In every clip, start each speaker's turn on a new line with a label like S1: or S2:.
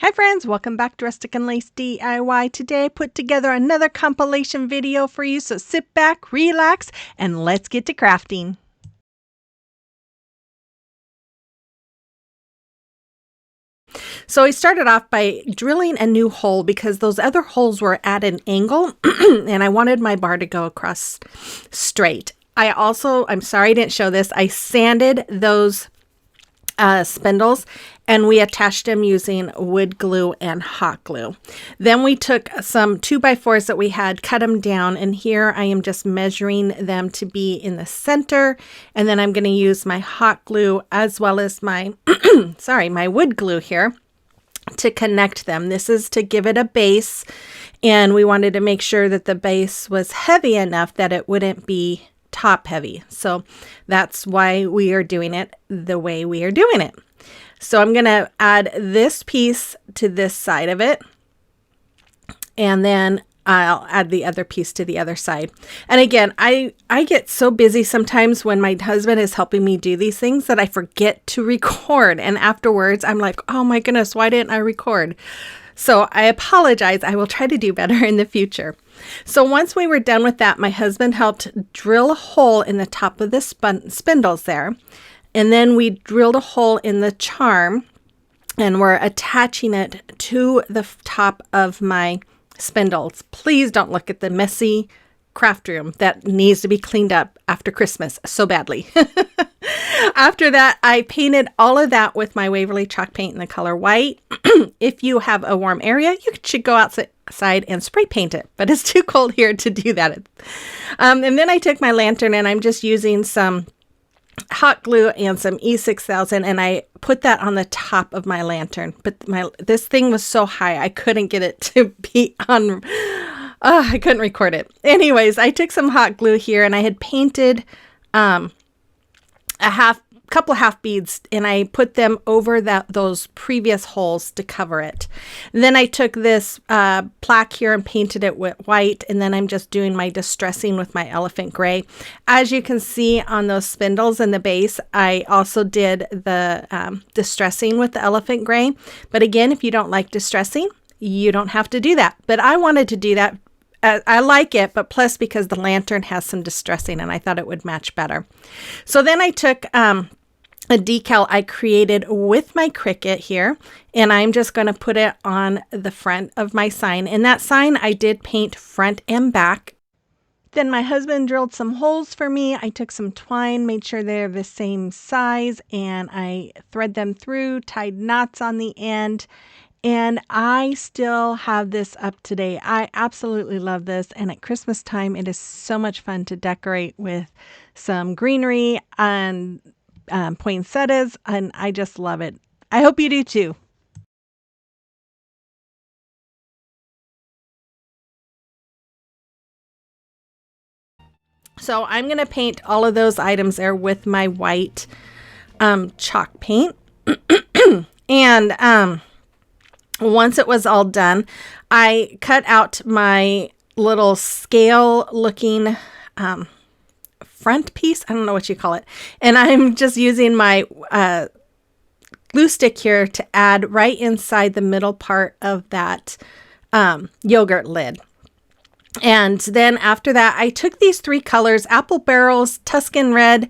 S1: Hi friends, welcome back to Rustic and Lace DIY. Today I put together another compilation video for you, so sit back, relax, and let's get to crafting. So I started off by drilling a new hole because those other holes were at an angle and I wanted my bar to go across straight. I'm sorry I didn't show this, I sanded those spindles and we attached them using wood glue and hot glue. Then we took some 2x4s that we had, cut them down, and here I am just measuring them to be in the center, and then I'm going to use my hot glue as well as my my wood glue here to connect them. This is to give it a base, and we wanted to make sure that the base was heavy enough that it wouldn't be top heavy. So that's why we are doing it the way we are doing it. So I'm going to add this piece to this side of it, and then I'll add the other piece to the other side. And again, I get so busy sometimes when my husband is helping me do these things that I forget to record. And afterwards, I'm like, oh my goodness, why didn't I record? So I apologize. I will try to do better in the future. So once we were done with that, my husband helped drill a hole in the top of the spindles there. And then we drilled a hole in the charm and we're attaching it to the top of my spindles. Please don't look at the messy craft room that needs to be cleaned up after Christmas so badly. After that, I painted all of that with my Waverly chalk paint in the color white. If you have a warm area, you should go outside and spray paint it, but it's too cold here to do that. And then I took my lantern and I'm just using some hot glue and some E6000, and I put that on the top of my lantern. But this thing was so high, I couldn't get it to be on. I couldn't record it. Anyways, I took some hot glue here and I had painted couple half beads, and I put them over those previous holes to cover it. And then I took this plaque here and painted it with white, and then I'm just doing my distressing with my elephant gray. As you can see on those spindles in the base, I also did the distressing with the elephant gray. But again, if you don't like distressing, you don't have to do that. But I wanted to do that. I like it, but plus because the lantern has some distressing and I thought it would match better. So then I took a decal I created with my Cricut here, and I'm just going to put it on the front of my sign. And that sign I did paint front and back. Then my husband drilled some holes for me. I took some twine, made sure they're the same size, and I thread them through, tied knots on the end. And I still have this up today. I absolutely love this. And at Christmas time, it is so much fun to decorate with some greenery and poinsettias. And I just love it. I hope you do too. So I'm going to paint all of those items there with my white chalk paint. And once it was all done, I cut out my little scale looking front piece. I don't know what you call it. And I'm just using my glue stick here to add right inside the middle part of that yogurt lid. And then after that, I took these three colors, Apple Barrels, Tuscan Red,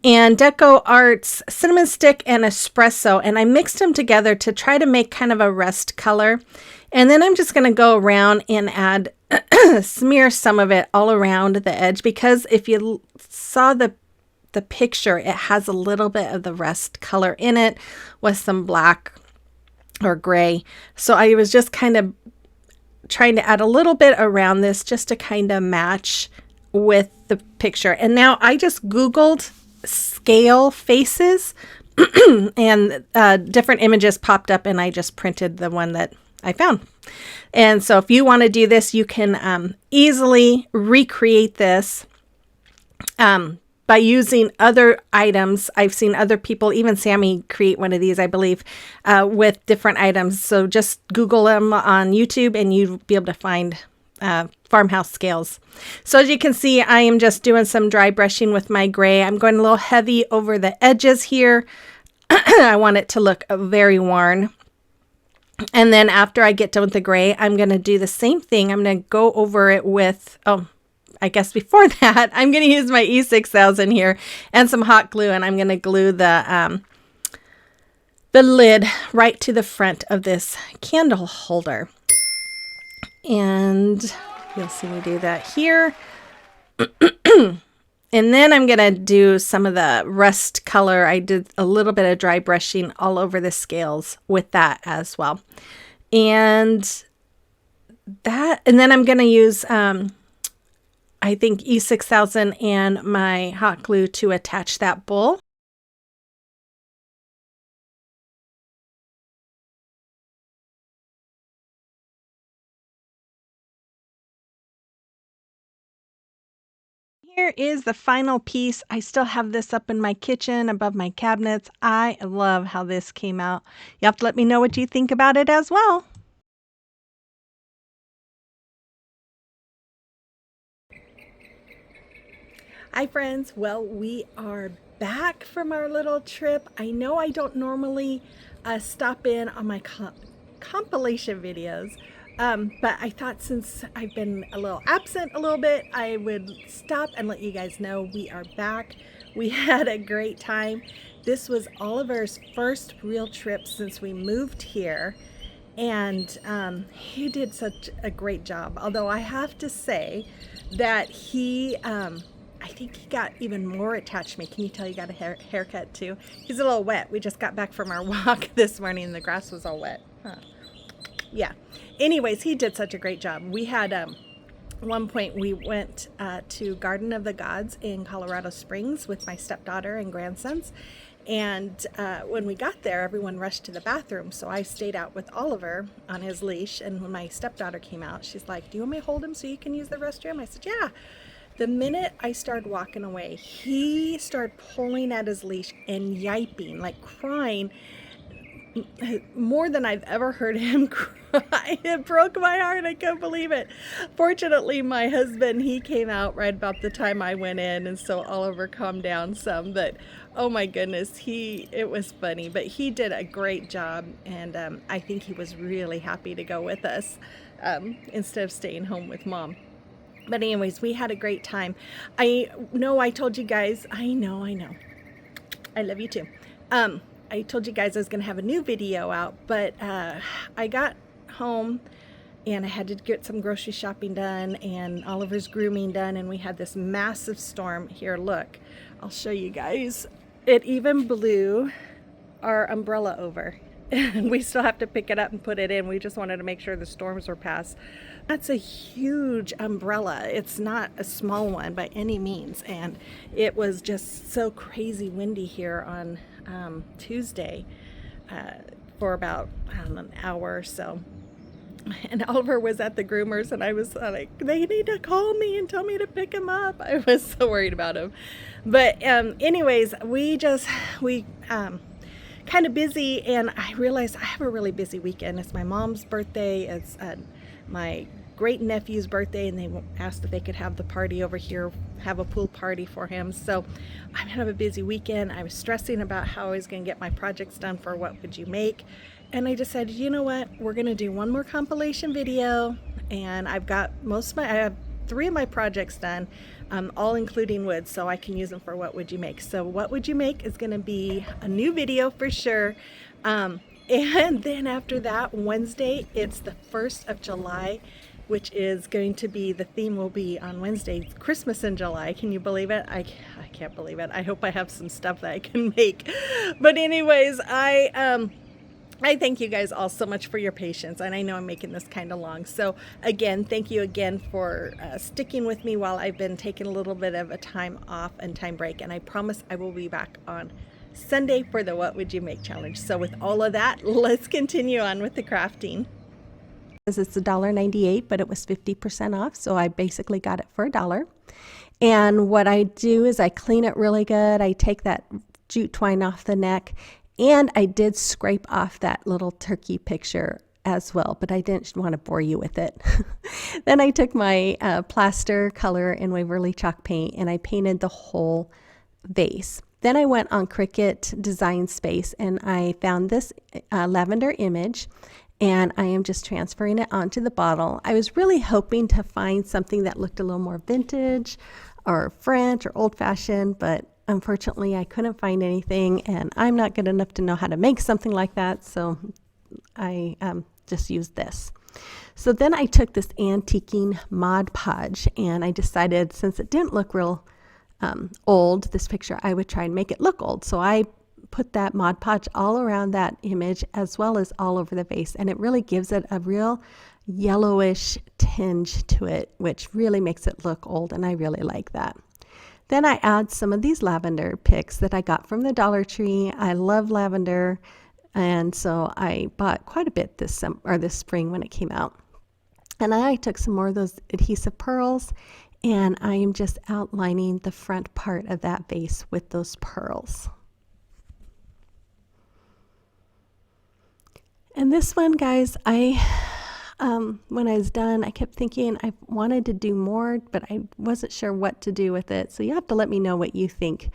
S1: and Deco Arts Cinnamon Stick and Espresso, and I mixed them together to try to make kind of a rust color. And then I'm just going to go around and add smear some of it all around the edge, because if you saw the picture, it has a little bit of the rust color in it with some black or gray. So I was just kind of trying to add a little bit around this just to kind of match with the picture. And now I just Googled scale faces and different images popped up, and I just printed the one that I found. And so if you want to do this, you can easily recreate this by using other items. I've seen other people, even Sammy, create one of these, I believe, with different items. So just Google them on YouTube and you'll be able to find farmhouse scales. So as you can see, I am just doing some dry brushing with my gray. I'm going a little heavy over the edges here. I want it to look very worn. And then after I get done with the gray, I'm going to do the same thing. I'm going to go over it with, oh, I guess before that, I'm going to use my E6000 here and some hot glue, and I'm going to glue the lid right to the front of this candle holder. And you'll see me do that here. And then I'm going to do some of the rust color. I did a little bit of dry brushing all over the scales with that as well. And then I'm going to use, I think, E6000 and my hot glue to attach that bowl. Here is the final piece. I still have this up in my kitchen above my cabinets. I love how this came out. You have to let me know what you think about it as well. Hi friends, well, we are back from our little trip. I know I don't normally stop in on my compilation videos, but I thought since I've been a little absent a little bit, I would stop and let you guys know we are back. We had a great time. This was Oliver's first real trip since we moved here, and he did such a great job. Although I have to say that he, I think he got even more attached to me. Can you tell he got a haircut too? He's a little wet. We just got back from our walk this morning and the grass was all wet. Huh. Yeah. Anyways, he did such a great job. We had one point we went to Garden of the Gods in Colorado Springs with my stepdaughter and grandsons. And when we got there, everyone rushed to the bathroom. So I stayed out with Oliver on his leash. And when my stepdaughter came out, she's like, "Do you want me to hold him so you can use the restroom?" I said, "Yeah." The minute I started walking away, he started pulling at his leash and yiping, like crying, more than I've ever heard him cry. It broke my heart. I couldn't believe it. Fortunately, my husband, he came out right about the time I went in, and so Oliver calmed down some. But oh my goodness, it was funny. But he did a great job, and I think he was really happy to go with us instead of staying home with Mom. But anyways, we had a great time. I know I told you guys, I know. I love you too. I told you guys I was going to have a new video out, but I got home and I had to get some grocery shopping done and Oliver's grooming done, and we had this massive storm. Here, look, I'll show you guys. It even blew our umbrella over. And we still have to pick it up and put it in. We just wanted to make sure the storms were past. That's a huge umbrella. It's not a small one by any means. And it was just so crazy windy here on Tuesday for about an hour or so. And Oliver was at the groomers, and I was like, they need to call me and tell me to pick him up. I was so worried about him. But anyways, we kind of busy, and I realized I have a really busy weekend. It's my mom's birthday, it's my great nephew's birthday, and they asked if they could have the party over here, have a pool party for him. So I'm gonna have a busy weekend. I was stressing about how I was gonna get my projects done for What Would You Make, and I decided, you know what, we're gonna do one more compilation video, and I've got I have 3 of my projects done, all including wood, so I can use them for What Would You Make. So What Would You Make is going to be a new video for sure. And then after that, Wednesday, it's the 1st of July, which is going to be, the theme will be on Wednesday, Christmas in July. Can you believe it? I can't believe it. I hope I have some stuff that I can make. But anyways, I thank you guys all so much for your patience, and I know I'm making this kind of long. So again, thank you again for sticking with me while I've been taking a little bit of a time off and time break, and I promise I will be back on Sunday for the What Would You Make challenge. So with all of that, let's continue on with the crafting. It's $1.98, but it was 50% off, so I basically got it for $1. And what I do is I clean it really good. I take that jute twine off the neck, and I did scrape off that little turkey picture as well, but I didn't want to bore you with it. Then I took my plaster color in Waverly chalk paint and I painted the whole vase. Then I went on Cricut Design Space and I found this lavender image, and I am just transferring it onto the bottle. I was really hoping to find something that looked a little more vintage or French or old-fashioned, but unfortunately I couldn't find anything, and I'm not good enough to know how to make something like that, so I just used this. So then I took this antiquing Mod Podge, and I decided, since it didn't look real old, this picture, I would try and make it look old. So I put that Mod Podge all around that image as well as all over the vase, and it really gives it a real yellowish tinge to it, which really makes it look old, and I really like that. Then I add some of these lavender picks that I got from the Dollar Tree. I love lavender, and so I bought quite a bit this spring when it came out. And I took some more of those adhesive pearls, and I am just outlining the front part of that vase with those pearls. And this one, guys, when I was done, I kept thinking I wanted to do more, but I wasn't sure what to do with it. So you have to let me know what you think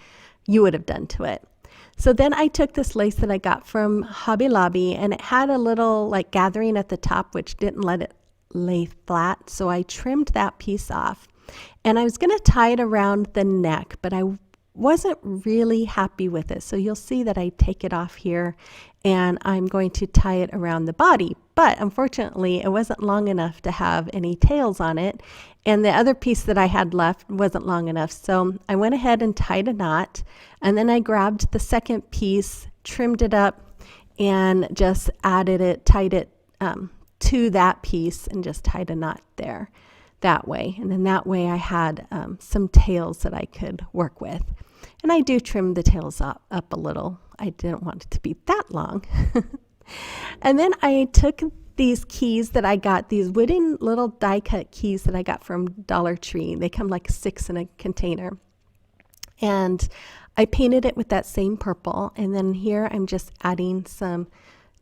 S1: you would have done to it. So then I took this lace that I got from Hobby Lobby, and it had a little like gathering at the top, which didn't let it lay flat. So I trimmed that piece off, and I was going to tie it around the neck, but I wasn't really happy with it. So you'll see that I take it off here, and I'm going to tie it around the body. But unfortunately, it wasn't long enough to have any tails on it, and the other piece that I had left wasn't long enough. So I went ahead and tied a knot, and then I grabbed the second piece, trimmed it up, and just tied it to that piece, and just tied a knot there that way. And then that way I had some tails that I could work with. And I do trim the tails up a little. I didn't want it to be that long. And then I took these keys that I got, these wooden little die cut keys that I got from Dollar Tree. They come like 6 in a container. And I painted it with that same purple. And then here I'm just adding some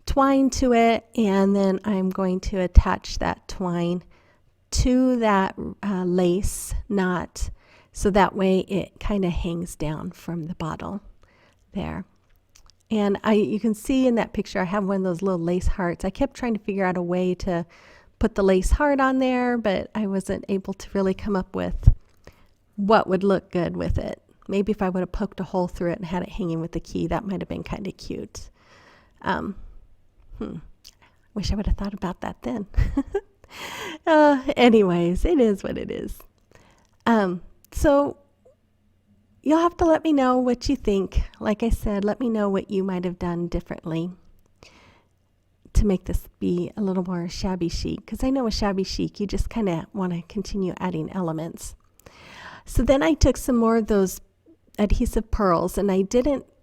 S1: twine to it. And then I'm going to attach that twine to that lace knot, so that way it kind of hangs down from the bottle there. And you can see in that picture I have one of those little lace hearts. I kept trying to figure out a way to put the lace heart on there, but I wasn't able to really come up with what would look good with it. Maybe if I would have poked a hole through it and had it hanging with the key, that might have been kind of cute. Wish I would have thought about that then. Anyways, it is what it is. So you'll have to let me know what you think. Like I said, let me know what you might have done differently to make this be a little more shabby chic, because I know with shabby chic you just kind of want to continue adding elements. So then I took some more of those adhesive pearls, and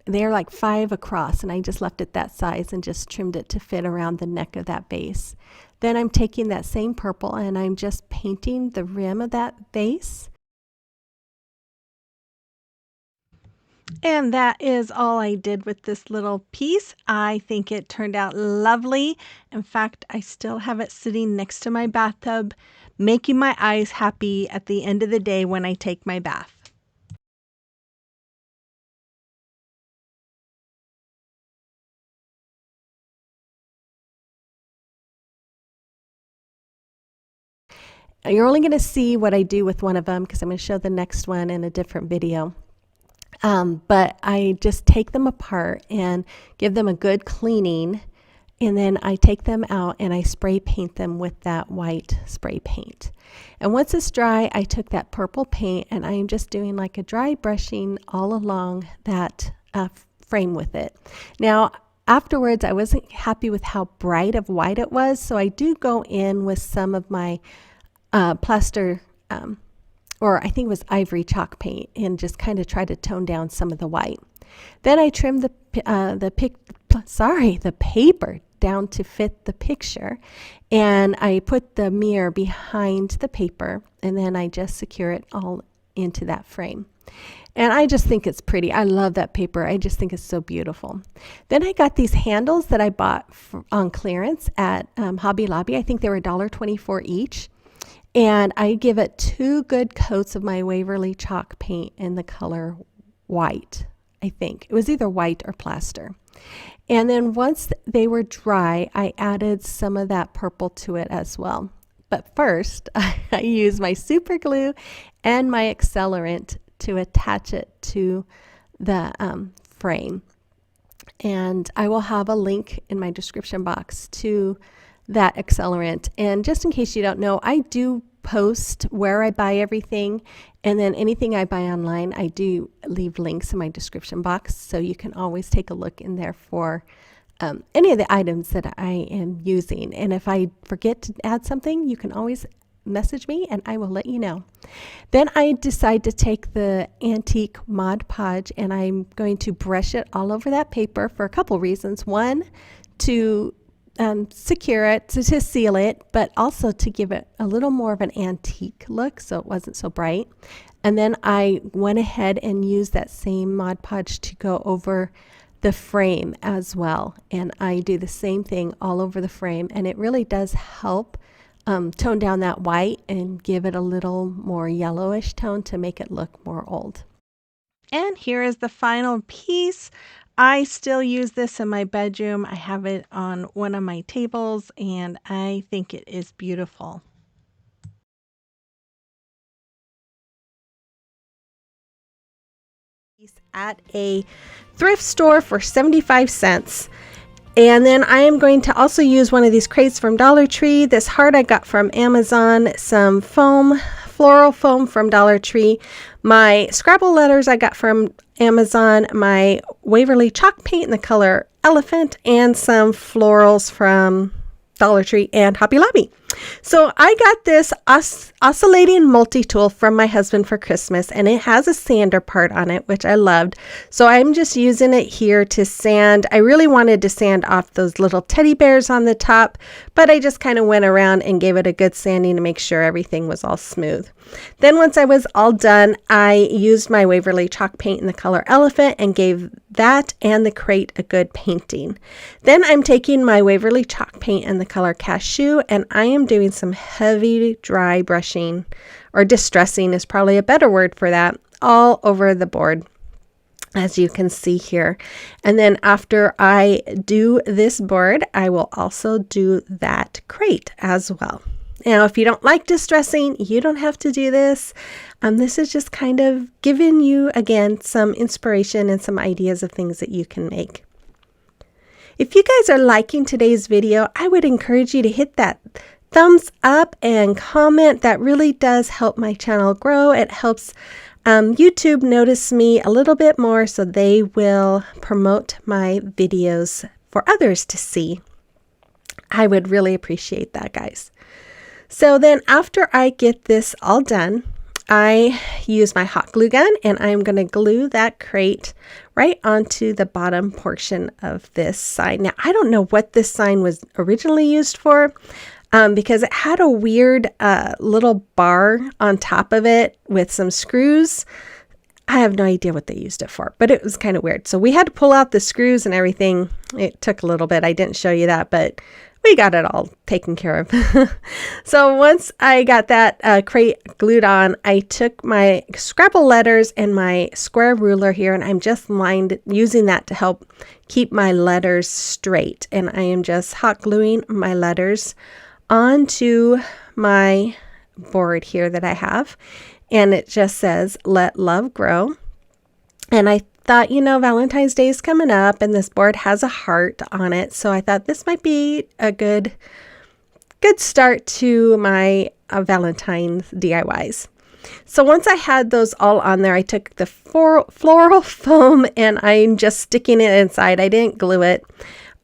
S1: they're like 5 across, and I just left it that size and just trimmed it to fit around the neck of that vase. Then I'm taking that same purple, and I'm just painting the rim of that vase. And that is all I did with this little piece. I think it turned out lovely. In fact, I still have it sitting next to my bathtub, making my eyes happy at the end of the day when I take my bath. You're only going to see what I do with one of them, because I'm going to show the next one in a different video. But I just take them apart and give them a good cleaning, and then I take them out and I spray paint them with that white spray paint. And once it's dry, I took that purple paint and I am just doing like a dry brushing all along that frame with it. Now, afterwards, I wasn't happy with how bright of white it was, so I do go in with some of my plaster, or I think it was ivory chalk paint, and just kind of try to tone down some of the white. Then I trimmed the paper down to fit the picture, and I put the mirror behind the paper, and then I just secure it all into that frame. And I just think it's pretty. I love that paper. I just think it's so beautiful. Then I got these handles that I bought on clearance at Hobby Lobby. I think they were $1.24 each. And I give it 2 good coats of my Waverly chalk paint in the color white.
S2: I think. It was either white or plaster. And then once they were dry, I added some of that purple to it as well. But first, I used my super glue and my accelerant to attach it to the frame. And I will have a link in my description box to that accelerant. And just in case you don't know, I do post where I buy everything, and then anything I buy online, I do leave links in my description box, so you can always take a look in there for any of the items that I am using. And if I forget to add something, you can always message me and I will let you know. Then I decide to take the antique Mod Podge and I'm going to brush it all over that paper for a couple reasons. One, to secure it, to seal it, but also to give it a little more of an antique look so it wasn't so bright. And then I went ahead and used that same Mod Podge to go over the frame as well. And I do the same thing all over the frame, and it really does help tone down that white and give it a little more yellowish tone to make it look more old.
S1: And here is the final piece. I still use this in my bedroom. I have it on one of my tables and I think it is beautiful. At a thrift store for 75 cents. And then I am going to also use one of these crates from Dollar Tree. This heart I got from Amazon, some foam, floral foam from Dollar Tree, my Scrabble letters I got from Amazon, my Waverly chalk paint in the color Elephant, and some florals from Dollar Tree and Hobby Lobby. So I got this oscillating multi-tool from my husband for Christmas, and it has a sander part on it, which I loved. So I'm just using it here to sand. I really wanted to sand off those little teddy bears on the top, but I just kind of went around and gave it a good sanding to make sure everything was all smooth. Then once I was all done, I used my Waverly chalk paint in the color Elephant and gave that and the crate a good painting. Then I'm taking my Waverly chalk paint in the color Cashew, and I am doing some heavy dry brushing, or distressing is probably a better word for that, all over the board, as you can see here. And then after I do this board, I will also do that crate as well. Now, if you don't like distressing, you don't have to do this. This is just kind of giving you, again, some inspiration and some ideas of things that you can make. If you guys are liking today's video, I would encourage you to hit that thumbs up and comment. That really does help my channel grow. It helps YouTube notice me a little bit more, so they will promote my videos for others to see. I would really appreciate that, guys. So then after I get this all done, I use my hot glue gun and I'm going to glue that crate right onto the bottom portion of this sign. Now, I don't know what this sign was originally used for because it had a weird little bar on top of it with some screws. I have no idea what they used it for, but it was kind of weird. So we had to pull out the screws and everything. It took a little bit. I didn't show you that, but we got it all taken care of. So once I got that crate glued on, I took my Scrabble letters and my square ruler here, and I'm just using that to help keep my letters straight. And I am just hot gluing my letters onto my board here that I have. And it just says, "Let love grow." And I thought, you know, Valentine's Day is coming up and this board has a heart on it. So I thought this might be a good start to my Valentine's DIYs. So once I had those all on there, I took the floral foam and I'm just sticking it inside. I didn't glue it.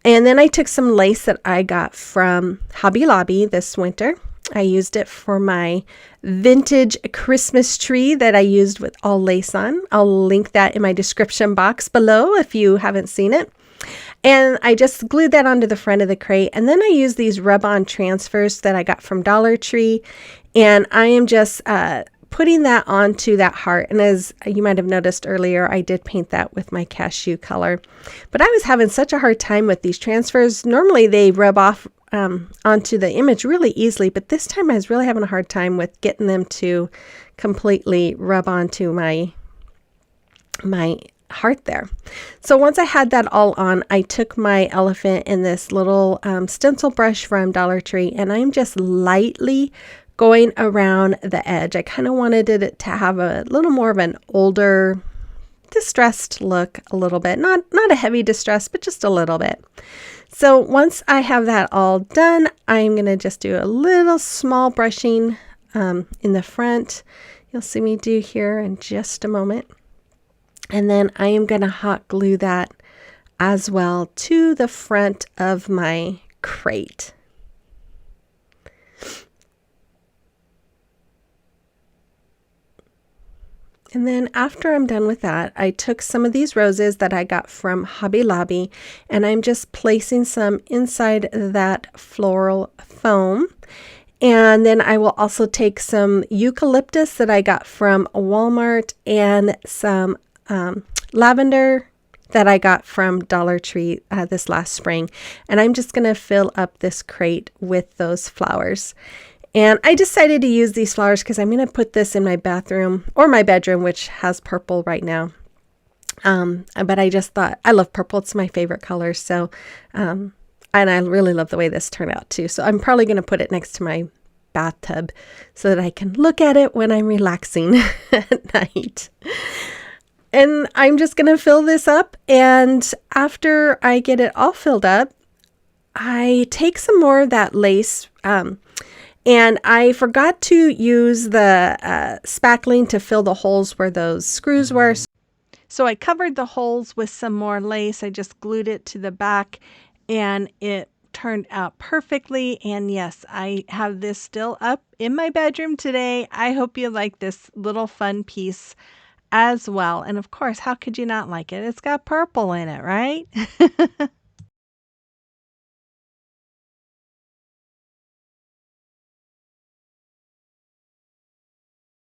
S1: And then I took some lace that I got from Hobby Lobby this winter. I used it for my vintage Christmas tree that I used with all lace on. I'll link that in my description box below if you haven't seen it. And I just glued that onto the front of the crate. And then I used these rub-on transfers that I got from Dollar Tree. And I am just putting that onto that heart. And as you might have noticed earlier, I did paint that with my cashew color. But I was having such a hard time with these transfers. Normally they rub off onto the image really easily, but this time I was really having a hard time with getting them to completely rub onto my heart there. So once I had that all on, I took my elephant in this little stencil brush from Dollar Tree, and I'm just lightly going around the edge. I kind of wanted it to have a little more of an older, distressed look a little bit. Not a heavy distress, but just a little bit. So once I have that all done, I'm going to just do a little small brushing in the front. You'll see me do here in just a moment. And then I am going to hot glue that as well to the front of my crate. And then after I'm done with that, I took some of these roses that I got from Hobby Lobby, and I'm just placing some inside that floral foam. And then I will also take some eucalyptus that I got from Walmart and some lavender that I got from Dollar Tree this last spring. And I'm just going to fill up this crate with those flowers. And I decided to use these flowers because I'm going to put this in my bathroom or my bedroom, which has purple right now. But I just thought, I love purple. It's my favorite color. So, and I really love the way this turned out too. So I'm probably going to put it next to my bathtub so that I can look at it when I'm relaxing at night. And I'm just going to fill this up. And after I get it all filled up, I take some more of that lace. And I forgot to use the spackling to fill the holes where those screws were. So I covered the holes with some more lace. I just glued it to the back and it turned out perfectly. And yes, I have this still up in my bedroom today. I hope you like this little fun piece as well. And of course, how could you not like it? It's got purple in it, right?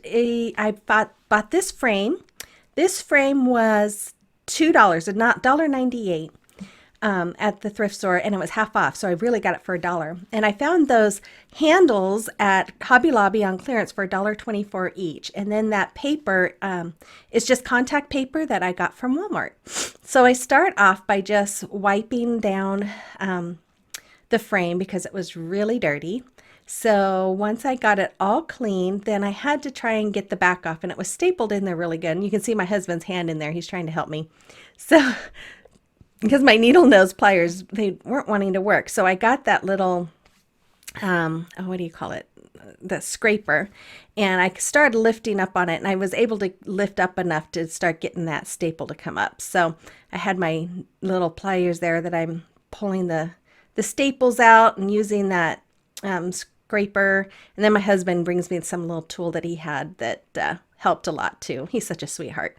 S1: I bought this frame. This frame was $2, not $1.98 at the thrift store, and it was half off, so I really got it for $1. And I found those handles at Hobby Lobby on clearance for $1.24 each. And then that paper is just contact paper that I got from Walmart. So I start off by just wiping down the frame because it was really dirty. So once I got it all clean, then I had to try and get the back off, and it was stapled in there really good. And you can see my husband's hand in there. He's trying to help me. So because my needle nose pliers, they weren't wanting to work. So I got that little, what do you call it? The scraper. And I started lifting up on it, and I was able to lift up enough to start getting that staple to come up. So I had my little pliers there that I'm pulling the staples out and using that scraper. And then my husband brings me some little tool that he had that helped a lot too. He's such a sweetheart.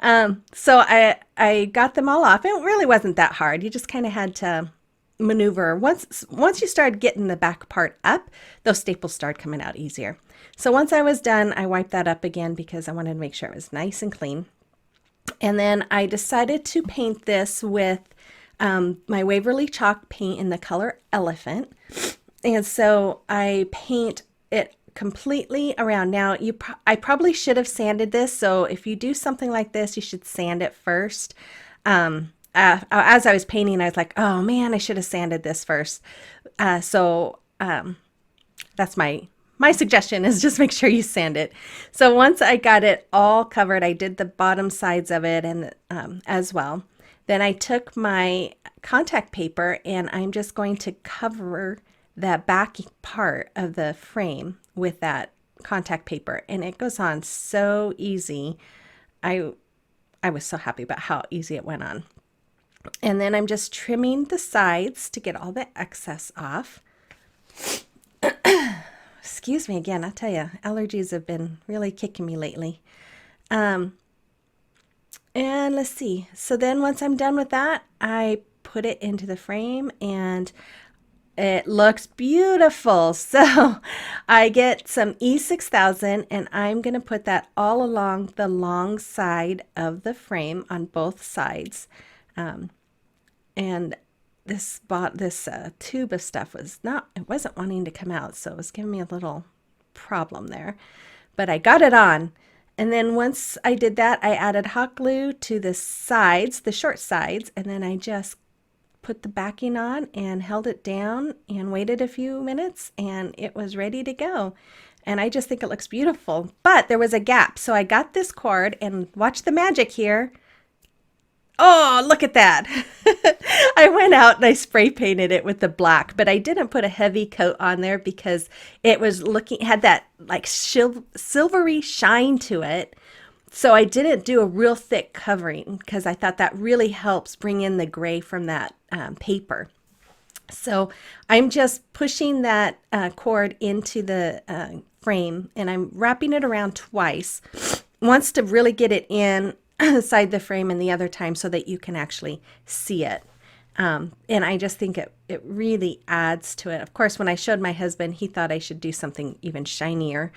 S1: So I got them all off. It really wasn't that hard. You just kind of had to maneuver. Once you started getting the back part up, those staples started coming out easier. So once I was done, I wiped that up again because I wanted to make sure it was nice and clean. And then I decided to paint this with my Waverly chalk paint in the color Elephant. And so I paint it completely around. Now, I probably should have sanded this. So if you do something like this, you should sand it first. As I was painting, I was like, oh man, I should have sanded this first. So that's my suggestion, is just make sure you sand it. So once I got it all covered, I did the bottom sides of it and as well. Then I took my contact paper and I'm just going to cover that back part of the frame with that contact paper, and it goes on so easy. I was so happy about how easy it went on. And then I'm just trimming the sides to get all the excess off. Excuse me again, I tell you, allergies have been really kicking me lately. And let's see. So then once I'm done with that, I put it into the frame and it looks beautiful. So I get some E6000 and I'm going to put that all along the long side of the frame on both sides. And this tube of stuff it wasn't wanting to come out. So it was giving me a little problem there, but I got it on. And then once I did that, I added hot glue to the sides, the short sides, and then I just put the backing on and held it down and waited a few minutes and it was ready to go. And I just think it looks beautiful. But there was a gap. So I got this cord and watch the magic here. Oh, look at that. I went out and I spray painted it with the black, but I didn't put a heavy coat on there because it was had that like silvery shine to it. So I didn't do a real thick covering because I thought that really helps bring in the gray from that paper. So I'm just pushing that cord into the frame and I'm wrapping it around twice. Once to really get it inside the frame and the other time so that you can actually see it. And I just think it really adds to it. Of course, when I showed my husband, he thought I should do something even shinier.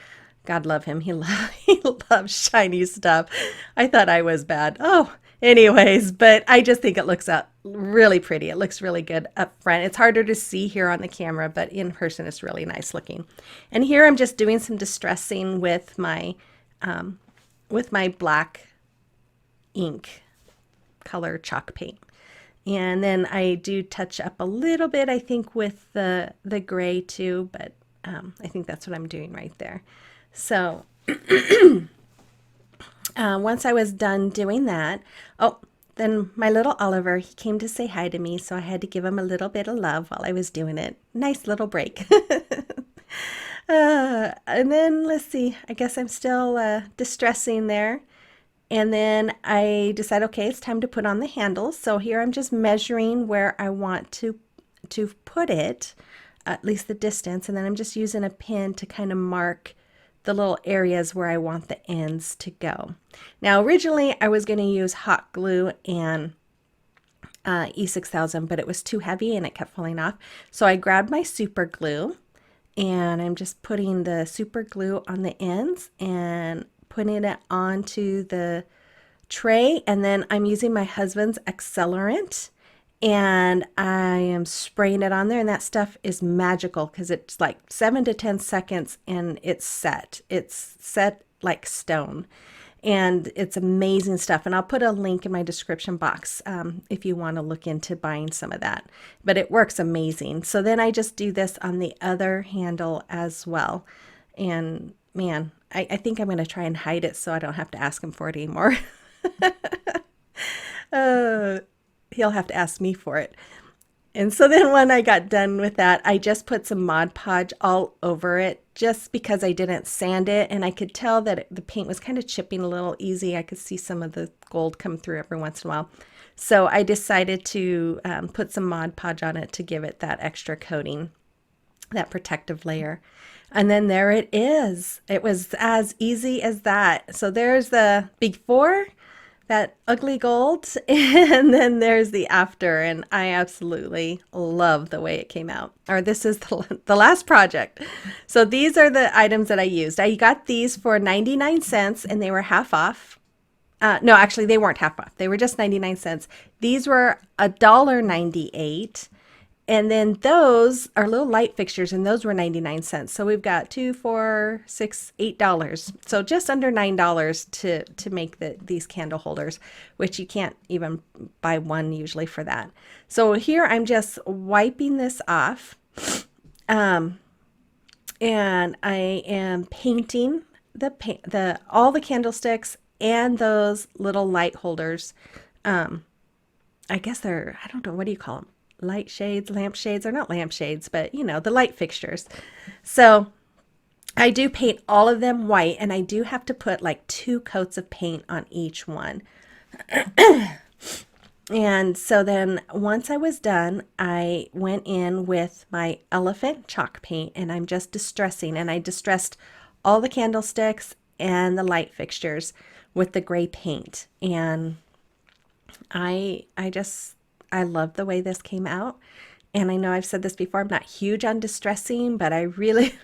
S1: God love him. He loves shiny stuff. I thought I was bad. Oh, anyways, but I just think it looks really pretty. It looks really good up front. It's harder to see here on the camera, but in person it's really nice looking. And here I'm just doing some distressing with my black ink color chalk paint. And then I do touch up a little bit, I think, with the gray too, but I think that's what I'm doing right there. So once I was done doing that, then my little Oliver, he came to say hi to me, so I had to give him a little bit of love while I was doing it. Nice little break. And then let's see, I guess I'm still distressing there. And then I decided, okay, it's time to put on the handles. So here I'm just measuring where I want to put it, at least the distance, and then I'm just using a pin to kind of mark the little areas where I want the ends to go. Now, originally I was going to use hot glue and E6000, but it was too heavy and it kept falling off. So I grabbed my super glue and I'm just putting the super glue on the ends and putting it onto the tray. And then I'm using my husband's accelerant and I am spraying it on there, and that stuff is magical because it's like 7 to 10 seconds and it's set. It's set like stone, and it's amazing stuff. And I'll put a link in my description box if you want to look into buying some of that, but it works amazing. So then I just do this on the other handle as well. And man, I think I'm going to try and hide it so I don't have to ask him for it anymore. He'll have to ask me for it. And so then when I got done with that, I just put some Mod Podge all over it just because I didn't sand it. And I could tell that the paint was kind of chipping a little easy. I could see some of the gold come through every once in a while. So I decided to put some Mod Podge on it to give it that extra coating, that protective layer. And then there it is. It was as easy as that. So there's the before, that ugly gold, and then there's the after, and I absolutely love the way it came out. Or this is the last project. So these are the items that I used. I got these for 99 cents and they were half off. No, actually they weren't half off. They were just 99 cents. These were $1.98. And then those are little light fixtures, and those were 99 cents. So we've got $2, $4, $6, $8. So just under $9 to make these candle holders, which you can't even buy one usually for that. So here I'm just wiping this off. And I am painting all the candlesticks and those little light holders. I guess I don't know, what do you call them? Light shades, lamp shades, or not lamp shades, but you know, the light fixtures. So I do paint all of them white, and I do have to put like 2 coats of paint on each one. And so then once I was done, I went in with my elephant chalk paint and I'm just distressing, and I distressed all the candlesticks and the light fixtures with the gray paint. And I love the way this came out. And I know I've said this before, I'm not huge on distressing, but I really,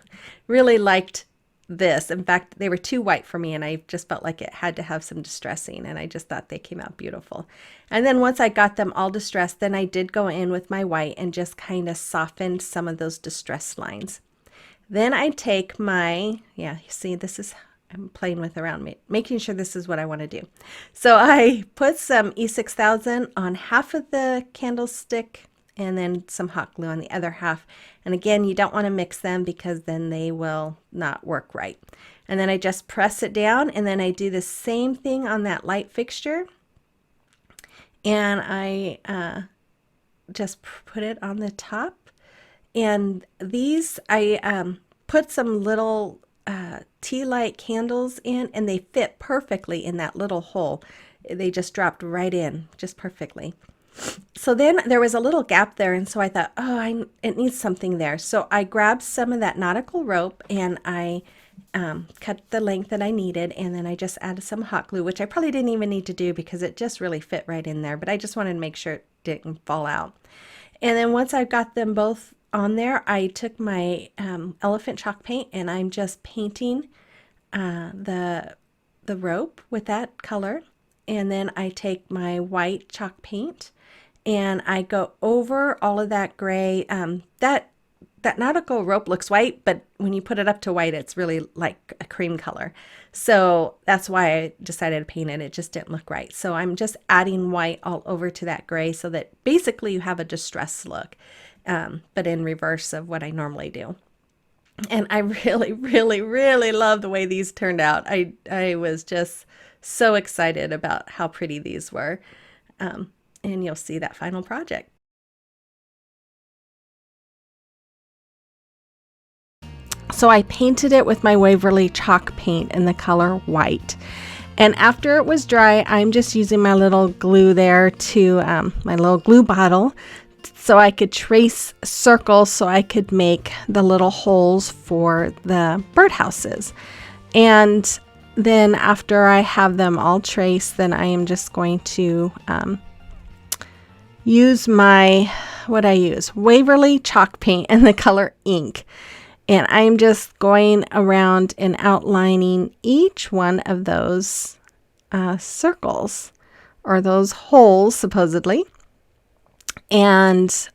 S1: really liked this. In fact, they were too white for me, and I just felt like it had to have some distressing, and I just thought they came out beautiful. And then once I got them all distressed, then I did go in with my white and just kind of softened some of those distress lines. Then I take you see, this is I'm playing with around, making sure this is what I want to do. So I put some E6000 on half of the candlestick and then some hot glue on the other half. And again, you don't want to mix them because then they will not work right. And then I just press it down, and then I do the same thing on that light fixture. And I just put it on the top. And these, I put some little tea light candles in, and they fit perfectly in that little hole. They just dropped right in, just perfectly. So then there was a little gap there, and so I thought, oh, it needs something there. So I grabbed some of that nautical rope, and I cut the length that I needed, and then I just added some hot glue, which I probably didn't even need to do because it just really fit right in there, but I just wanted to make sure it didn't fall out. And then once I got them both on there, I took my elephant chalk paint, and I'm just painting the rope with that color. And then I take my white chalk paint and I go over all of that gray. That nautical rope looks white, but when you put it up to white, it's really like a cream color. So that's why I decided to paint it. It just didn't look right. So I'm just adding white all over to that gray so that basically you have a distressed look, but in reverse of what I normally do. And I really, really, really love the way these turned out. I was just so excited about how pretty these were. And you'll see that final project. So I painted it with my Waverly chalk paint in the color white. And after it was dry, I'm just using my little glue there to, my little glue bottle, so I could trace circles so I could make the little holes for the birdhouses. And then after I have them all traced, then I am just going to use my, Waverly chalk paint in the color ink. And I'm just going around and outlining each one of those circles, or those holes, supposedly. And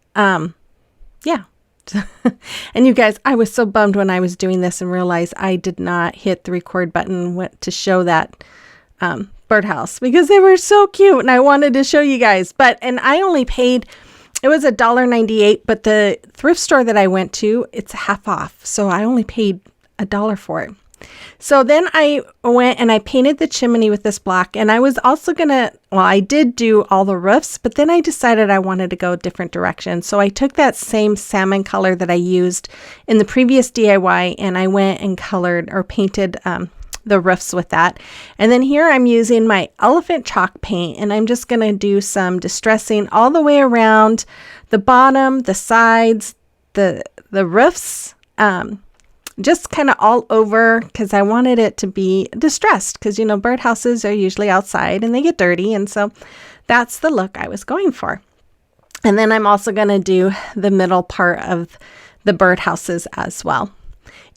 S1: yeah. And you guys, I was so bummed when I was doing this and realized I did not hit the record button to show that birdhouse, because they were so cute and I wanted to show you guys. And I only paid, it was $1.98, but the thrift store that I went to, it's half off. So I only paid $1 for it. So then I went and I painted the chimney with this black, and I was also I did do all the roofs, but then I decided I wanted to go a different direction. So I took that same salmon color that I used in the previous DIY, and I went and colored or painted the roofs with that. And then here I'm using my elephant chalk paint, and I'm just going to do some distressing all the way around the bottom, the sides, the roofs, just kind of all over, because I wanted it to be distressed, because birdhouses are usually outside and they get dirty, and so that's the look I was going for. And then I'm also going to do the middle part of the birdhouses as well.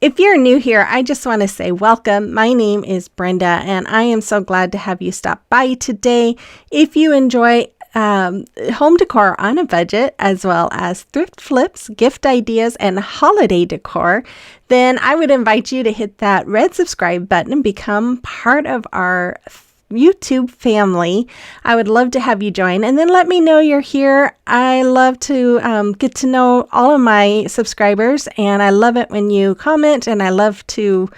S1: If you're new here, I just want to say welcome. My name is Brenda, and I am so glad to have you stop by today. If you enjoy home decor on a budget, as well as thrift flips, gift ideas, and holiday decor, then I would invite you to hit that red subscribe button and become part of our YouTube family. I would love to have you join, and then let me know you're here. I love to get to know all of my subscribers, and I love it when you comment, and I love to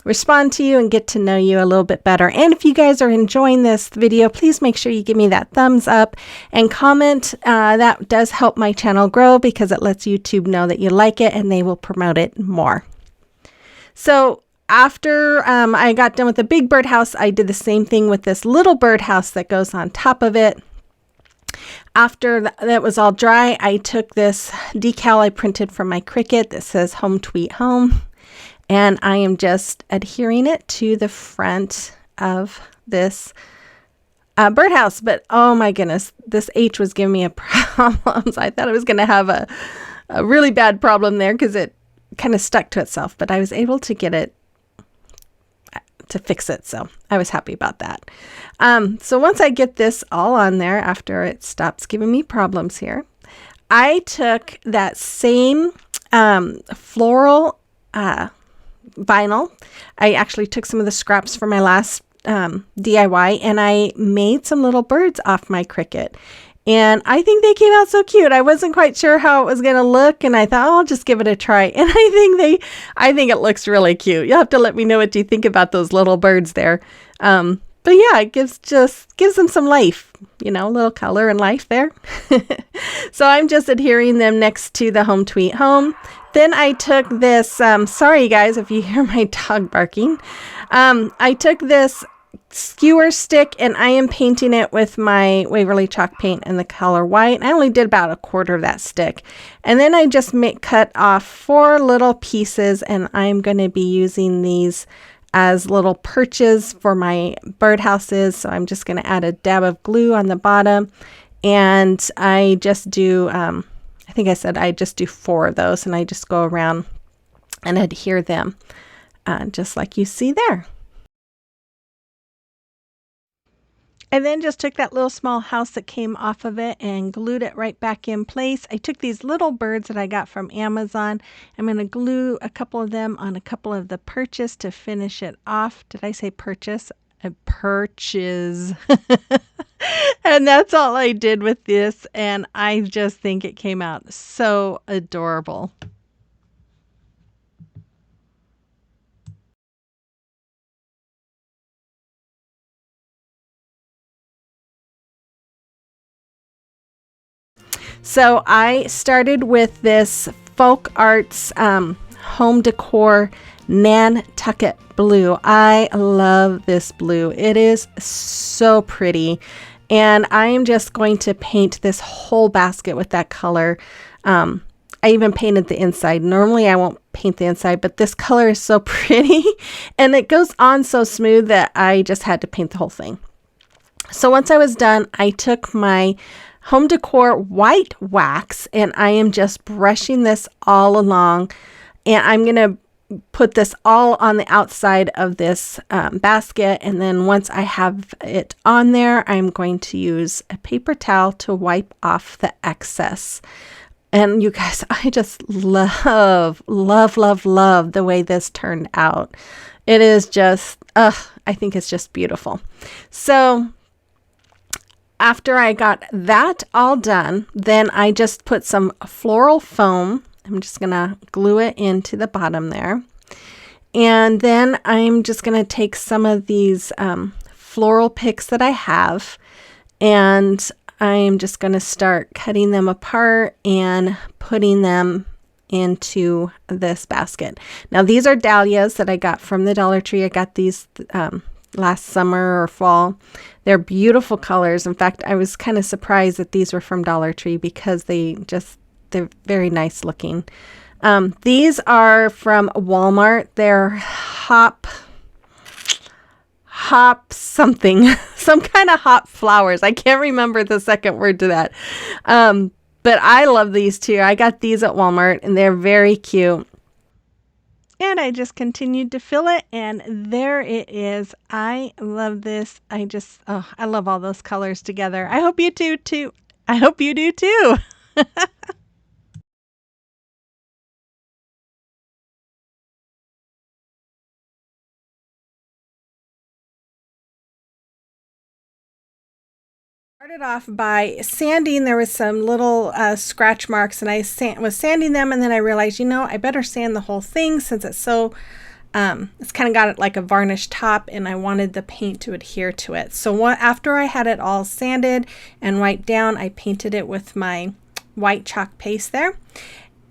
S1: respond to you and get to know you a little bit better. And if you guys are enjoying this video, please make sure you give me that thumbs up and comment. That does help my channel grow, because it lets YouTube know that you like it and they will promote it more. So after I got done with the big birdhouse, I did the same thing with this little birdhouse that goes on top of it. After that was all dry, I took this decal I printed from my Cricut that says "Home Tweet Home," and I am just adhering it to the front of this birdhouse. But oh my goodness, this H was giving me a problem. So I thought I was going to have a really bad problem there, because it kind of stuck to itself. But I was able to get it to fix it, so I was happy about that. So once I get this all on there, after it stops giving me problems here, I took that same floral vinyl. I actually took some of the scraps from my last DIY, and I made some little birds off my Cricut. And I think they came out so cute. I wasn't quite sure how it was going to look, and I thought, oh, I'll just give it a try. And I think it looks really cute. You'll have to let me know what you think about those little birds there. But yeah, it gives them some life, a little color and life there. So I'm just adhering them next to the Home Tweet Home. Then I took this, sorry guys if you hear my dog barking. I took this skewer stick, and I am painting it with my Waverly chalk paint in the color white. I only did about a quarter of that stick, and then I just cut off 4 little pieces, and I'm going to be using these as little perches for my birdhouses. So I'm just going to add a dab of glue on the bottom, and I just do I think I said I just do 4 of those, and I just go around and adhere them just like you see there. I then just took that little small house that came off of it and glued it right back in place. I took these little birds that I got from Amazon. I'm going to glue a couple of them on a couple of the perches to finish it off. Did I say purchase? Perches. And that's all I did with this, and I just think it came out so adorable. So I started with this Folk Arts home decor Nantucket blue. I love this blue. It is so pretty. And I'm just going to paint this whole basket with that color. I even painted the inside. Normally I won't paint the inside, but this color is so pretty and it goes on so smooth that I just had to paint the whole thing. So once I was done, I took my Home Decor white wax, and I am just brushing this all along, and I'm going to put this all on the outside of this basket, and then once I have it on there, I'm going to use a paper towel to wipe off the excess. And you guys, I just love the way this turned out. It is just, I think it's just beautiful. So after I got that all done, then I just put some floral foam. I'm just going to glue it into the bottom there. And then I'm just going to take some of these floral picks that I have, and I'm just going to start cutting them apart and putting them into this basket. Now these are dahlias that I got from the Dollar Tree. I got these last summer or fall. They're beautiful colors. In fact, I was kind of surprised that these were from Dollar Tree because they're very nice looking. These are from Walmart. They're hop something, some kind of hop flowers. I can't remember the second word to that. But I love these too. I got these at Walmart and they're very cute. And I just continued to fill it, and there it is. I love this. I love all those colors together. I hope you do too. I hope you do too. Started off by sanding. There was some little scratch marks, and I was sanding them, and then I realized, I better sand the whole thing since it's so it's kind of got it like a varnished top, and I wanted the paint to adhere to it. So after I had it all sanded and wiped down, I painted it with my white chalk paste there,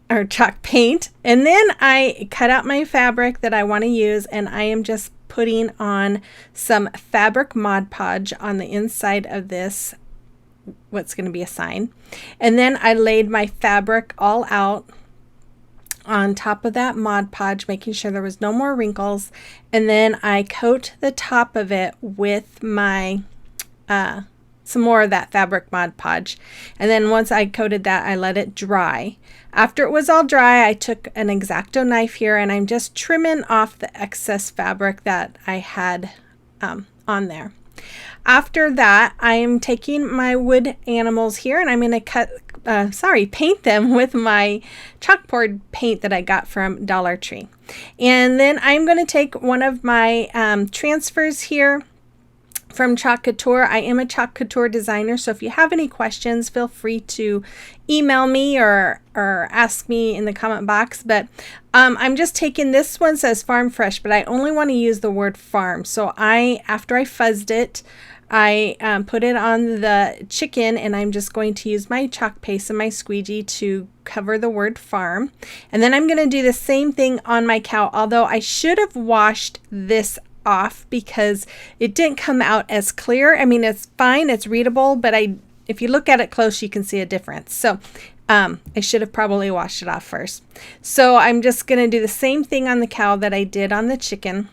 S1: or chalk paint, and then I cut out my fabric that I want to use, and I am just putting on some fabric Mod Podge on the inside of this, what's going to be a sign. And then I laid my fabric all out on top of that Mod Podge, making sure there was no more wrinkles. And then I coat the top of it with my some more of that fabric Mod Podge. And then once I coated that, I let it dry. After it was all dry, I took an X-Acto knife here, and I'm just trimming off the excess fabric that I had on there. After that, I'm taking my wood animals here, and I'm going to paint them with my chalkboard paint that I got from Dollar Tree. And then I'm going to take one of my transfers here from Chalk Couture. I am a Chalk Couture designer, so if you have any questions, feel free to email me or ask me in the comment box. But I'm just taking, this one says Farm Fresh, but I only want to use the word farm. So after I fuzzed it, I put it on the chicken, and I'm just going to use my chalk paste and my squeegee to cover the word farm. And then I'm going to do the same thing on my cow, although I should have washed this off because it didn't come out as clear. I mean, it's fine, it's readable, but if you look at it close, you can see a difference. So I should have probably washed it off first. So I'm just going to do the same thing on the cow that I did on the chicken.